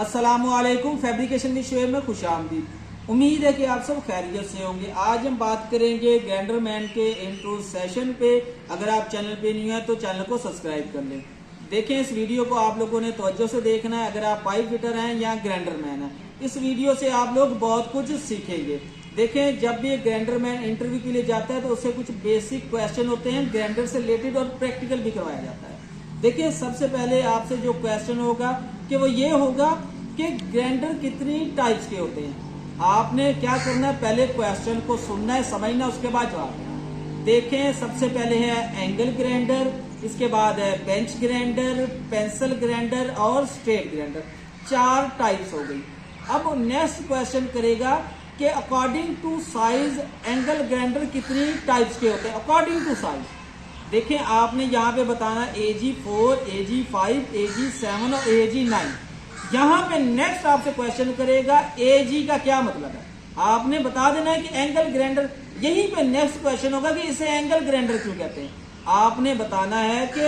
अस्सलामुअलैकुम। Fabrication with Shoaib में खुशामदीद। उम्मीद है कि आप सब खैरियत से होंगे। आज हम बात करेंगे ग्राइंडर मैन के इंट्रो सेशन पे। अगर आप चैनल पे नहीं है तो चैनल को सब्सक्राइब कर लें। देखें, इस वीडियो को आप लोगों ने तवज्जो से देखना है। अगर आप पाइप फिटर हैं या ग्राइंडर मैन हैं, इस वीडियो से आप लोग बहुत कुछ सीखेंगे। देखें, जब भी ग्राइंडर मैन इंटरव्यू के लिए जाता है तो उससे कुछ बेसिक क्वेश्चन होते हैं ग्राइंडर से रिलेटेड, और प्रैक्टिकल भी करवाया जाता है। देखिए, सबसे पहले आपसे जो क्वेश्चन होगा कि वो ये होगा कि ग्राइंडर कितनी टाइप्स के होते हैं। आपने क्या करना है, पहले क्वेश्चन को सुनना है, समझना, उसके बाद जवाब देना। देखें, सबसे पहले है एंगल ग्राइंडर, इसके बाद है बेंच ग्राइंडर, पेंसिल ग्राइंडर और स्ट्रेट ग्राइंडर। 4 टाइप्स हो गई। अब नेक्स्ट क्वेश्चन करेगा कि according to size angle grinder कितनी टाइप्स के होते हैं अकॉर्डिंग टू साइज। देखें, आपने यहाँ पे बताना AG4, AG5, AG7 और AG9। यहाँ पे नेक्स्ट आपसे क्वेश्चन करेगा AG का क्या मतलब है। आपने बता देना है कि एंगल ग्राइंडर। यहीं पे नेक्स्ट क्वेश्चन होगा कि इसे एंगल ग्राइंडर क्यों कहते हैं। आपने बताना है कि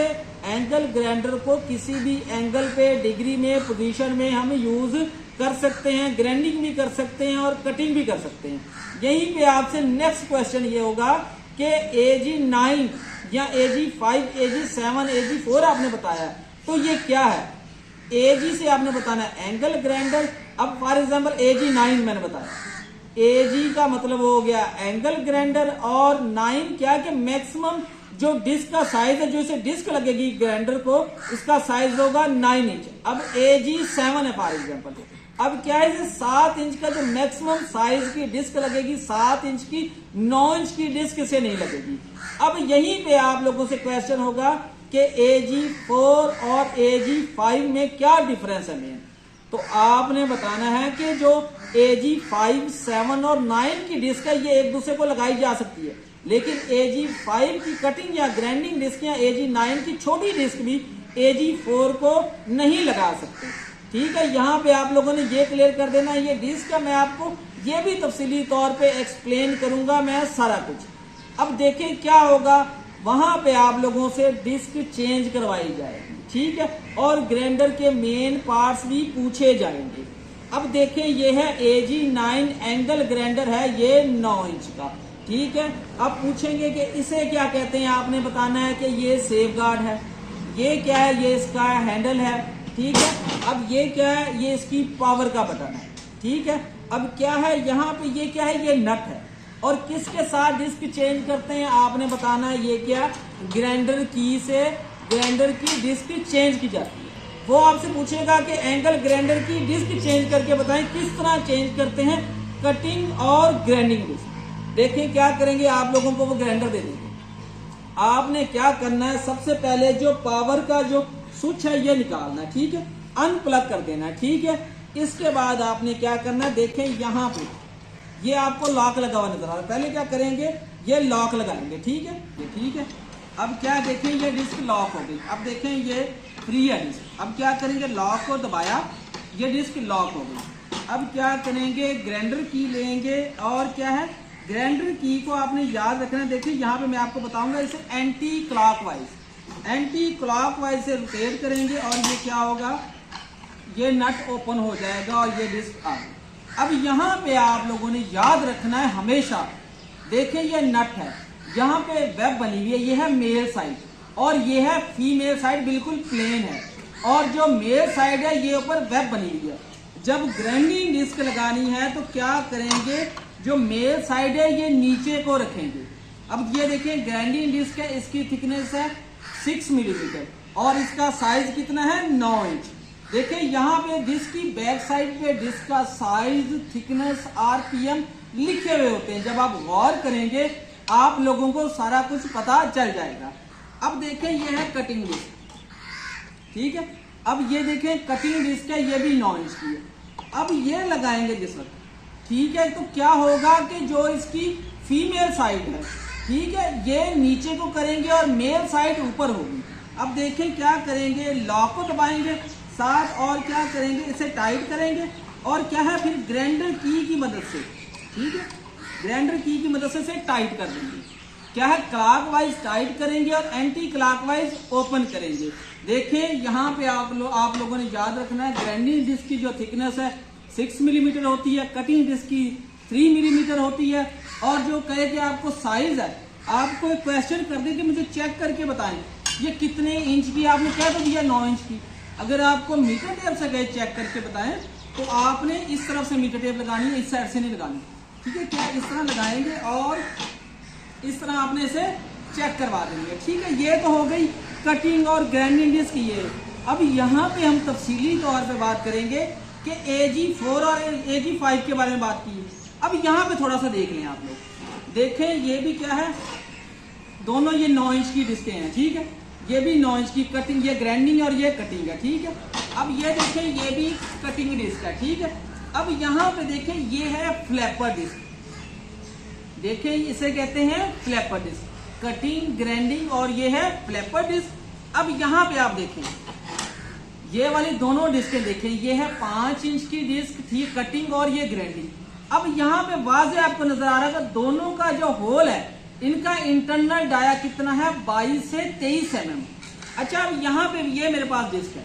एंगल ग्राइंडर को किसी भी एंगल पे, डिग्री में, पोजीशन में हम यूज कर सकते हैं, ग्राइंडिंग भी कर सकते हैं और कटिंग भी कर सकते हैं। यहीं पे आपसे नेक्स्ट क्वेश्चन ये होगा कि AG9 या AG5, AG7, AG4 आपने बताया, तो ये क्या है। AG से आपने बताना है एंगल ग्राइंडर। अब फॉर एग्जांपल AG9 मैंने बताया, AG का मतलब हो गया एंगल ग्राइंडर, और 9 क्या कि मैक्सिमम जो डिस्क का साइज है, जो इसे डिस्क लगेगी ग्राइंडर को, इसका साइज होगा 9 इंच। अब AG7 है फॉर एग्जांपल, अब क्या है, 7 इंच का जो मैक्सिमम साइज की डिस्क लगेगी, 7 इंच की, 9 इंच की डिस्क से नहीं लगेगी। अब यहीं पे आप लोगों से क्वेश्चन होगा कि AG4 और AG5 में क्या डिफरेंस है मेन। तो आपने बताना है कि जो AG5, 7 और 9 की डिस्क है, ये एक दूसरे को लगाई जा सकती है, लेकिन AG5 की कटिंग या ग्राइंडिंग डिस्क या AG9 की छोटी डिस्क भी AG4 को नहीं लगा सकते। ठीक है, यहाँ पे आप लोगों ने ये क्लियर कर देना। ये डिस्क का मैं आपको ये भी तफसीली तौर पे एक्सप्लेन करूंगा मैं सारा कुछ। अब देखें क्या होगा, वहां पे आप लोगों से डिस्क चेंज करवाई जाएगी, ठीक है, और ग्राइंडर के मेन पार्ट्स भी पूछे जाएंगे। अब देखें, ये है AG9 एंगल ग्राइंडर है, ये 9 इंच का, ठीक है। अब पूछेंगे कि इसे क्या कहते हैं, आपने बताना है कि ये सेफ गार्ड है, ये क्या है, ये इसका हैंडल है, ठीक है। अब ये क्या है, ये इसकी पावर का बटन है, ठीक है। अब क्या है यहाँ पे, ये क्या है, ये नट है, और किसके साथ डिस्क चेंज करते हैं आपने बताना है। ये क्या, ग्राइंडर की से ग्राइंडर की डिस्क चेंज की जाती है। वो आपसे पूछेगा कि एंगल ग्राइंडर की डिस्क चेंज करके बताएं किस तरह चेंज करते हैं, कटिंग और ग्राइंडिंग डिस्क। देखिए क्या करेंगे, आप लोगों को वो ग्राइंडर दे देंगे। आपने क्या करना है, सबसे पहले जो पावर का जो स्विच है ये निकालना है, ठीक है, अनप्लग कर देना है, ठीक है। इसके बाद आपने क्या करना है, देखें यहाँ पे ये आपको लॉक लगा हुआ नजर आ रहा है। पहले क्या करेंगे, ये लॉक लगाएंगे, ठीक है, ये ठीक है। अब क्या देखें, ये डिस्क लॉक हो गई। अब देखें ये फ्री है डिस्क। अब क्या करेंगे, लॉक को दबाया, ये डिस्क लॉक हो गई। अब क्या करेंगे, ग्राइंडर की लेंगे, और क्या है, ग्राइंडर की को आपने याद रखना है। देखिए यहाँ पे मैं आपको बताऊंगा, इसे एंटी क्लॉकवाइज से रोटेट करेंगे, और ये क्या होगा, ये नट ओपन हो जाएगा और ये डिस्क आ गई। अब यहाँ पे आप लोगों ने याद रखना है हमेशा, देखें ये नट है, यहाँ पे वेब बनी हुई है, ये है मेल साइड और ये है फीमेल साइड, बिल्कुल प्लेन है, और जो मेल साइड है ये ऊपर वेब बनी हुई है। जब ग्राइंडिंग डिस्क लगानी है तो क्या करेंगे, जो मेल साइड है ये नीचे को रखेंगे। अब ये देखें ग्राइंडिंग डिस्क है, इसकी थिकनेस है 6 मिलीमीटर और इसका साइज कितना है, 9 इंच। देखिए यहाँ पे डिस्क की बैक साइड पे डिस्क का साइज, थिकनेस, RPM लिखे हुए होते हैं। जब आप गौर करेंगे आप लोगों को सारा कुछ पता चल जाएगा। अब देखें ये है कटिंग डिस्क, ठीक है। अब ये देखें कटिंग डिस्क है, ये भी 9 इंच की है। अब ये लगाएंगे जिस वक्त, ठीक है, तो क्या होगा कि जो इसकी फीमेल साइड है, ठीक है, ये नीचे को करेंगे और मेल साइड ऊपर होगी। अब देखें क्या करेंगे, लॉक को दबाएंगे साथ, और क्या करेंगे, इसे टाइट करेंगे, और क्या है, फिर ग्राइंडर की मदद से, ठीक है, ग्राइंडर की मदद से इसे टाइट कर देंगे। क्या है, क्लॉकवाइज टाइट करेंगे और एंटी क्लॉकवाइज ओपन करेंगे। देखिए यहाँ पे आप लोगों ने याद रखना है, ग्राइंडिंग डिस्क की जो थिकनेस है 6 मिलीमीटर होती है, कटिंग डिस्क की 3 मिलीमीटर होती है। और जो कहे कि आपको साइज है, आपको एक क्वेश्चन कर दे कि मुझे चेक करके बताएं ये कितने इंच की, आपने क्या तो दिया 9 इंच की। अगर आपको मीटर टेप से कहे चेक करके बताएं तो आपने इस तरफ से मीटर टेप लगानी है, इस साइड से नहीं लगानी, ठीक है। क्या इस तरह लगाएंगे और इस तरह आपने इसे चेक करवा देंगे, ठीक है। ये तो हो गई कटिंग और ग्राइंडिंग डिस्क की। ये अब यहाँ पे हम तफसीली तौर पे बात करेंगे कि AG4 और AG5 के बारे में बात की। अब यहाँ पे थोड़ा सा देख लें आप लोग, देखें ये भी क्या है, दोनों ये 9 इंच की डिस्कें हैं, ठीक है। ये भी 9 इंच की कटिंग, ये ग्राइंडिंग और ये कटिंग है, ठीक है। अब ये देखें ये भी कटिंग डिस्क है, ठीक है। अब यहाँ पे देखें ये है फ्लैपर डिस्क, देखें इसे कहते हैं फ्लैपर डिस्क, कटिंग ग्राइंडिंग और ये है फ्लैपर डिस्क। अब यहाँ पे आप देखें ये वाली दोनों डिस्कें देखें, ये है 5 इंच की डिस्क थी कटिंग और ये ग्राइंडिंग। अब यहाँ पे वाज़े आपको नजर आ रहा है कि दोनों का जो होल है इनका इंटरनल डाया कितना है, 22 से 23 mm। अच्छा अब यहाँ पे ये मेरे पास डिस्क है,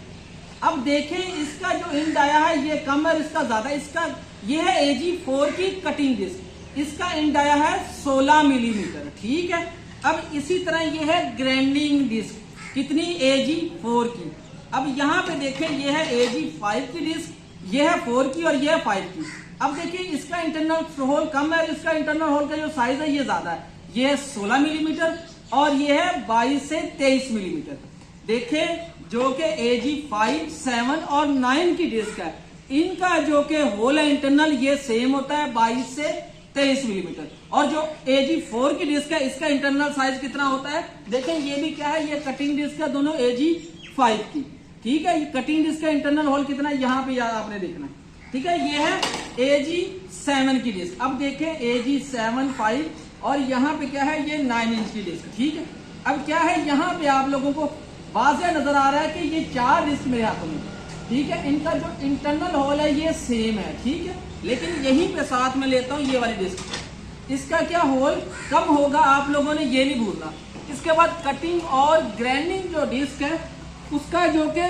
अब देखें इसका जो इन डाया है ये कम है, इसका ज्यादा। इसका ये है AG4 की कटिंग डिस्क, इसका इन डाया है 16 मिलीमीटर, ठीक है। अब इसी तरह ये है ग्राइंडिंग डिस्क, कितनी, AG4 की। अब यहाँ पे देखें ये है AG5 की डिस्क, ये है 4 की और ये है 5 की। अब देखिए इसका इंटरनल होल कम है, इसका इंटरनल होल का जो साइज है ये ज्यादा है, ये है 16 मिलीमीटर और ये है 22 से 23 मिलीमीटर। देखें जो कि AG5, 7 और 9 की डिस्क है, इनका जो कि होल है इंटरनल ये सेम होता है 22 से 23 मिलीमीटर। और जो AG4 की डिस्क है इसका इंटरनल साइज कितना होता है, देखें ये भी क्या है, ये कटिंग डिस्क है दोनों AG5 की, ठीक है। ये कटिंग डिस्क का इंटरनल होल कितना है यहाँ पे आपने देखना है, ठीक है। ये है AG7 की डिस्क। अब देखें AG7, 5 और यहाँ पे क्या है, ये 9 इंच की डिस्क, ठीक है। अब क्या है यहाँ पे आप लोगों को वाज़े नजर आ रहा है कि ये 4 डिस्क मेरे हाथों में, ठीक है। इनका जो इंटरनल होल है ये सेम है, ठीक है। लेकिन यहीं पे साथ में लेता हूँ ये वाली डिस्क, इसका क्या होल कम होगा, आप लोगों ने ये नहीं भूलना। इसके बाद कटिंग और ग्राइंडिंग जो डिस्क है उसका जो कि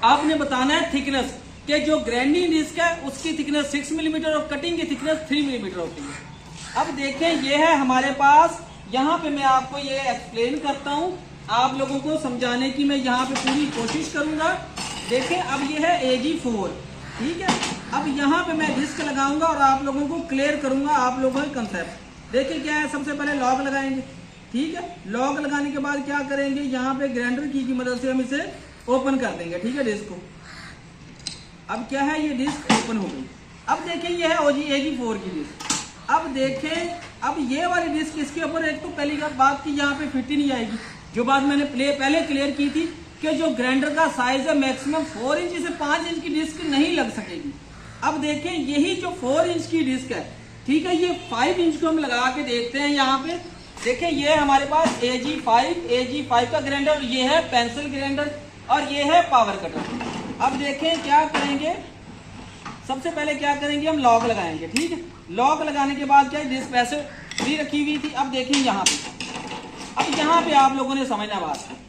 आपने बताना है थिकनेस, कि जो ग्राइंडिंग डिस्क है उसकी थिकनेस 6 मिलीमीटर और कटिंग की थिकनेस 3 मिलीमीटर होती है। अब देखें ये है हमारे पास, यहाँ पे मैं आपको ये एक्सप्लेन करता हूँ आप लोगों को समझाने की, मैं यहाँ पे पूरी कोशिश करूंगा। देखें अब ये है AG4, ठीक है। अब यहाँ पे मैं डिस्क लगाऊंगा और आप लोगों को क्लियर करूंगा आप लोगों का कंसेप्ट। देखिए क्या है, सबसे पहले लॉक लगाएंगे, ठीक है। लॉक लगाने के बाद क्या करेंगे, यहाँ पे ग्राइंडर की मदद से हम इसे ओपन कर देंगे, ठीक है, डिस्क को। अब क्या है, ये डिस्क ओपन हो गई। अब देखें ये है AG4 की डिस्क। अब देखें अब ये वाली डिस्क इसके ऊपर एक तो पहली बात की यहाँ पे फिट ही नहीं आएगी, जो बात मैंने पहले क्लियर की थी कि जो ग्राइंडर का साइज है मैक्सिमम 4 इंच से 5 इंच की डिस्क नहीं लग सकेगी। अब देखें यही जो 4 इंच की डिस्क है, ठीक है, ये 5 इंच को हम लगा के देखते हैं। यहाँ पे देखें ये हमारे पास AG5 का ग्राइंडर, ये है पेंसिल ग्राइंडर और ये है पावर कटर। अब देखें क्या करेंगे, सबसे पहले क्या करेंगे, हम लॉक लगाएंगे, ठीक है। लॉक लगाने के बाद क्या डिस्क ऐसे फ्री रखी हुई थी। अब देखें यहाँ पे, अब यहाँ पे आप लोगों ने समझना बात है।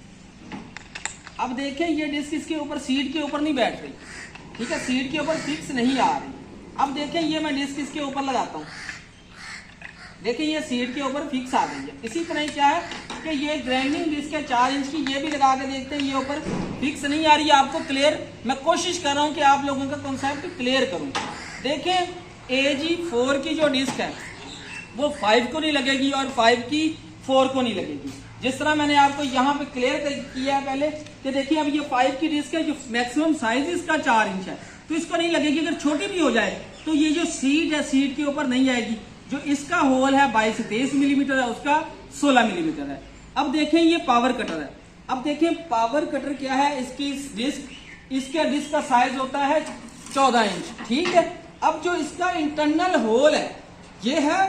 अब देखें ये डिस्क इसके ऊपर सीट के ऊपर नहीं बैठ रही, ठीक है, सीट के ऊपर फिक्स नहीं आ रही। अब देखें ये मैं डिस्क इसके ऊपर लगाता हूँ, देखिए ये सीट के ऊपर फिक्स आ गई है। इसी तरह क्या है कि ये ग्राइंडिंग डिस्क है 4 इंच की, ये भी लगा के देखते हैं, ये ऊपर फिक्स नहीं आ रही है। आपको क्लियर, मैं कोशिश कर रहा हूँ कि आप लोगों का कॉन्सेप्ट क्लियर करूँ। देखें AG4 की जो डिस्क है वो 5 को नहीं लगेगी और 5 की 4 को नहीं लगेगी। जिस तरह मैंने आपको यहाँ पे क्लियर किया है पहले कि देखिए अब ये 5 की डिस्क है, जो मैक्सिमम साइज इसका 4 इंच है, तो इसको नहीं लगेगी। अगर छोटी भी हो जाए तो ये जो सीट है सीट के ऊपर नहीं आएगी। जो इसका होल है 22 से 23 मिलीमीटर है, उसका 16 मिलीमीटर है। अब देखें ये पावर कटर है। अब देखें पावर कटर क्या है, इसकी डिस्क, इसके डिस्क का साइज होता है 14 इंच, ठीक है। अब जो इसका इंटरनल होल है ये है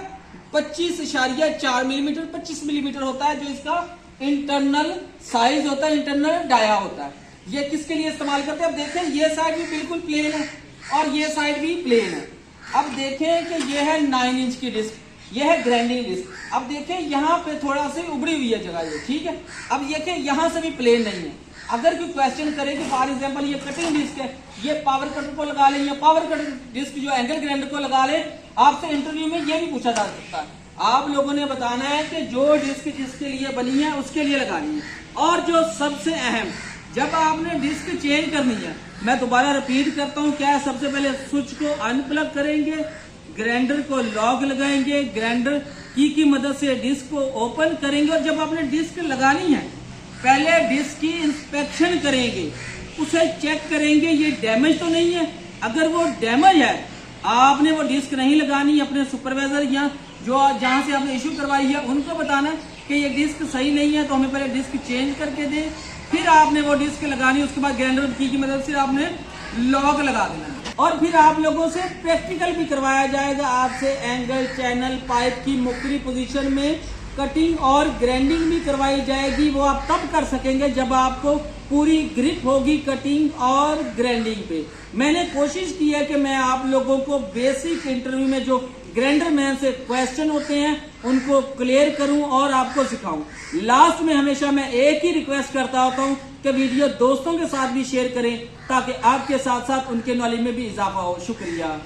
25.4 मिलीमीटर, 25 मिलीमीटर होता है जो इसका इंटरनल साइज होता है, इंटरनल डाया होता है। ये किसके लिए इस्तेमाल करते हैं, अब देखें ये साइड भी बिल्कुल प्लेन है और ये साइड भी प्लेन है। अब देखें कि ये है 9 इंच की डिस्क, यह है ग्राइंडिंग डिस्क। अब देखिए यहाँ पे थोड़ा सी उभरी हुई है जगह ये, ठीक है। अब देखिए यहाँ से भी प्लेन नहीं है। अगर कोई क्वेश्चन करे कि फॉर एग्जांपल ये कटिंग डिस्क है, ये पावर कटर को लगा लें या पावर कटर डिस्क जो एंगल ग्राइंडर को लगा ले, आपसे इंटरव्यू में ये भी पूछा जा सकता है। आप लोगों ने बताना है कि जो डिस्क जिसके लिए बनी है उसके लिए लगानी है। और जो सबसे अहम, जब आपने डिस्क चेंज करनी है, मैं दोबारा रिपीट करता हूँ क्या है, सबसे पहले स्विच को अनप्लग करेंगे, ग्राइंडर को लॉक लगाएंगे, ग्राइंडर की मदद से डिस्क को ओपन करेंगे और जब आपने डिस्क लगानी है पहले डिस्क की इंस्पेक्शन करेंगे, उसे चेक करेंगे ये डैमेज तो नहीं है। अगर वो डैमेज है, आपने वो डिस्क नहीं लगानी, अपने सुपरवाइजर या जो जहां से आपने इश्यू करवाई है उनको बताना कि ये डिस्क सही नहीं है तो हमें पहले डिस्क चेंज करके दे, फिर आपने वो डिस्क लगानी। उसके बाद ग्राइंडर की मदद से आपने लॉक लगा देना है और फिर आप लोगों से प्रैक्टिकल भी करवाया जाएगा। आपसे एंगल, चैनल, पाइप की मुख्तलिफ पोजीशन में कटिंग और ग्राइंडिंग भी करवाई जाएगी। वो आप तब कर सकेंगे जब आपको पूरी ग्रिप होगी कटिंग और ग्राइंडिंग पे। मैंने कोशिश की है कि मैं आप लोगों को बेसिक इंटरव्यू में जो ग्राइंडर मैन से क्वेश्चन होते हैं उनको क्लियर करूं और आपको सिखाऊं। लास्ट में हमेशा मैं एक ही रिक्वेस्ट करता होता हूं कि वीडियो दोस्तों के साथ भी शेयर करें ताकि आपके साथ साथ उनके नॉलेज में भी इजाफा हो। शुक्रिया।